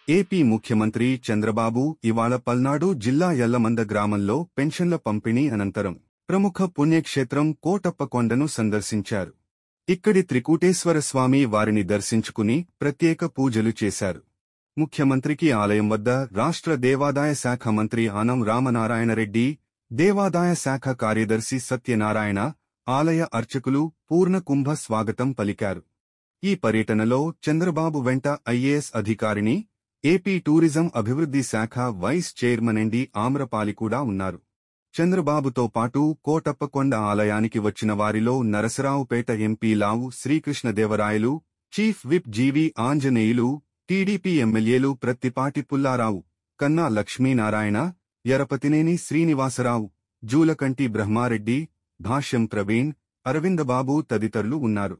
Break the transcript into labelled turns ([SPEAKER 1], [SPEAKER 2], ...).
[SPEAKER 1] AP ముఖ్యమంత్రి చంద్రబాబు ఇవాళ పల్నాడు జిల్లా యల్లమంద గ్రామంలో పెన్షన్ల పంపిణీ అనంతరం ప్రముఖ పుణ్యక్షేత్రం కోటప్పకొండను సందర్శించారు. ఇక్కడి త్రికూటేశ్వర స్వామి వారిని దర్శించుకుని ప్రత్యేక పూజలు చేశారు. ముఖ్యమంత్రికి ఆలయం వద్ద రాష్ట్ర దేవాదాయ శాఖ మంత్రి ఆనం రామనారాయణరెడ్డి, దేవాదాయ శాఖ కార్యదర్శి సత్యనారాయణ, ఆలయ అర్చకులు పూర్ణకుంభ స్వాగతం పలికారు. ఈ పర్యటనలో చంద్రబాబు వెంట ఐఏఎస్ అధికారిని, ఏపీ టూరిజం అభివృద్ధి శాఖ వైస్ చైర్మన్ ఎన్డి ఆమ్రపాలి కూడా ఉన్నారు. చంద్రబాబుతో పాటు కోటప్పకొండ ఆలయానికి వచ్చిన వారిలో నరసరావుపేట ఎంపీ లావు శ్రీకృష్ణదేవరాయలు, చీఫ్ విప్ జీవి ఆంజనేయులు, టీడీపీ ఎమ్మెల్యేలు ప్రత్తిపాటి పుల్లారావు, కన్నా లక్ష్మీనారాయణ, యరపతినేని శ్రీనివాసరావు, జూలకంటి బ్రహ్మారెడ్డి, భాష్యం ప్రవీణ్, అరవిందబాబు తదితరులు ఉన్నారు.